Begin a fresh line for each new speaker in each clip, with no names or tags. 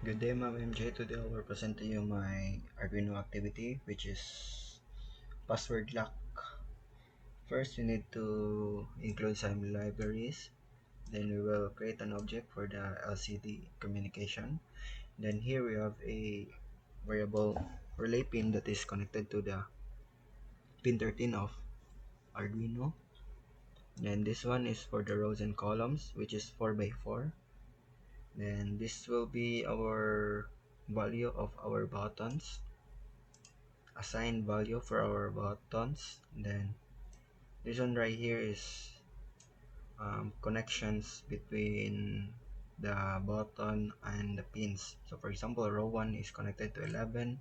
Good day, Ma'am MJ. Today I will present to you my Arduino activity, which is password lock. First, you need to include some libraries. Then we will create an object for the LCD communication. Then here we have a variable relay pin that is connected to the pin 13 of Arduino. Then this one is for the rows and columns, which is 4 by 4. Then this will be our value of our buttons, assign value for our buttons. Then this one right here is connections between the button and the pins. So for example, row 1 is connected to 11,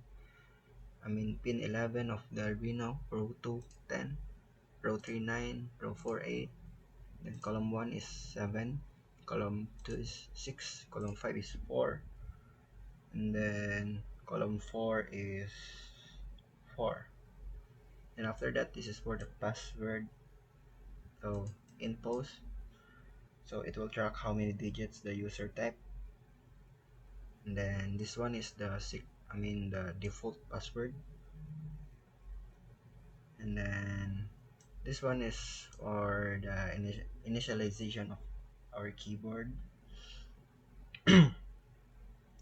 pin 11 of the Arduino, row 2 10, row 3 9, row 4 8, then column 1 is 7, column 2 is 6, column 5 is 4, and then column 4 is 4. And after that, this is for the password. So in post, so it will track how many digits the user type. And then this one is the default password. And then this one is for the initialization of our keyboard.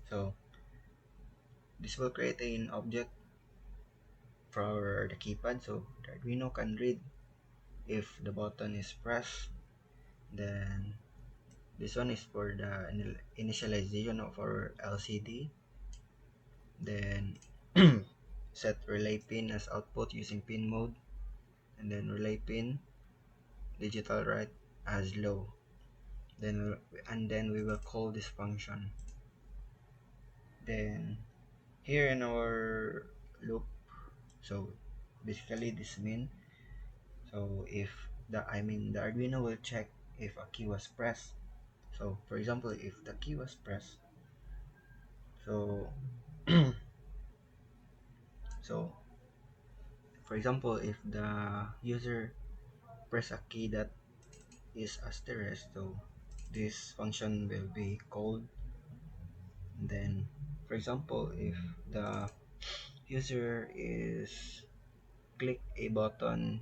So this will create an object for the keypad, so the Arduino can read if the button is pressed. Then this one is for the initialization of our LCD. Then set relay pin as output using pin mode, and then relay pin digital write as low. Then we will call this function. Then here in our loop, so basically this means, so if the Arduino will check if a key was pressed. So for example, if the key was pressed, so so for example, if the user press a key that is asterisk, so this function will be called. Then for example, if the user is click a button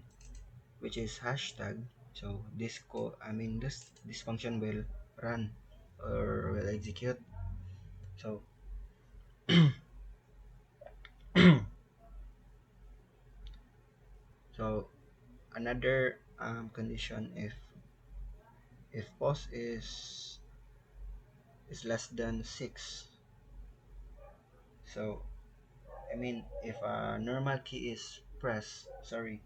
which is hashtag, so this function will run or will execute. So so another condition, if pause is less than 6, so if a normal key is pressed, sorry,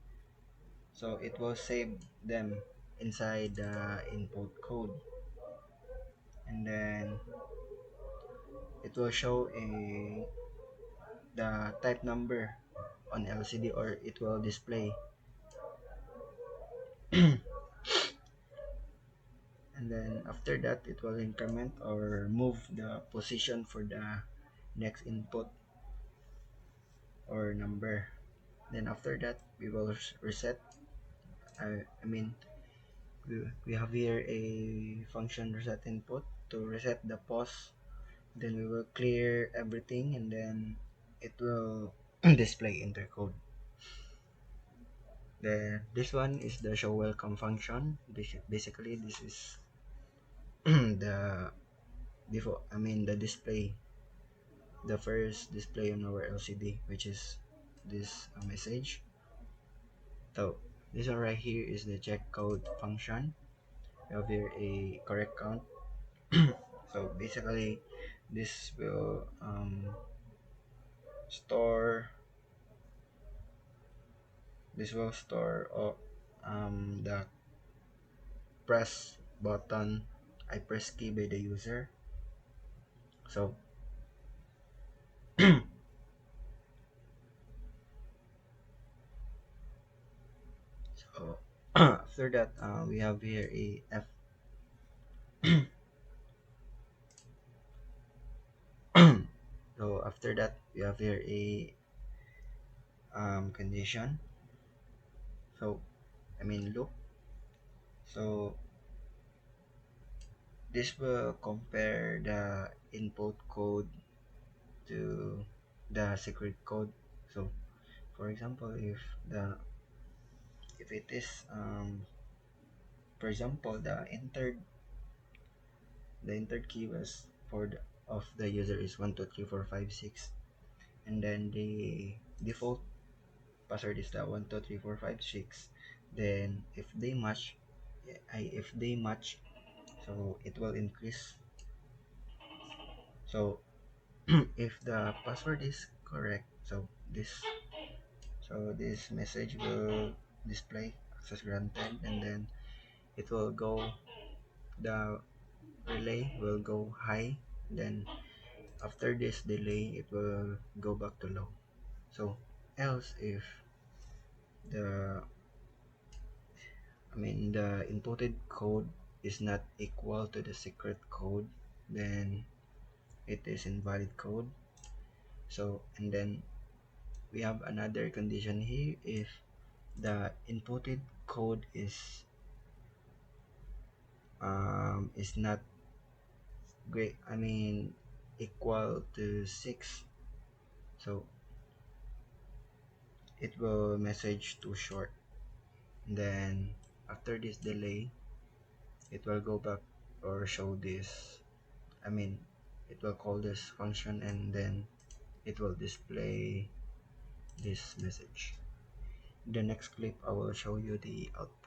so it will save them inside the input code, and then it will show the type number on LCD, or it will display. And then after that, it will increment or move the position for the next input or number. Then after that, we will reset. I mean we have here a function reset input to reset the pause. Then we will clear everything, and then it will display enter code. Then this one is the show welcome function. Basically this is the default, the display, the first display on our LCD, which is this message. So this one right here is the check code function. We have here a correct count. So basically this will store the press button, I press key by the user. So so after that, we have here a F. So after that, we have here a condition. So loop. So This will compare the input code to the secret code. So for example, if it is for example, the entered key was of the user is 123456, and then the default password is the 123456. Then if they match, so it will increase. So if the password is correct, this message will display access granted, and then it will go the relay will go high, then after this delay it will go back to low. So else if the the inputted code is not equal to the secret code, then it is invalid code. So and then we have another condition here. If the inputted code is not great equal to 6, so it will message too short. Then after this delay it will go back or show this. I mean, it will call this function, and then it will display this message. The next clip I will show you the output.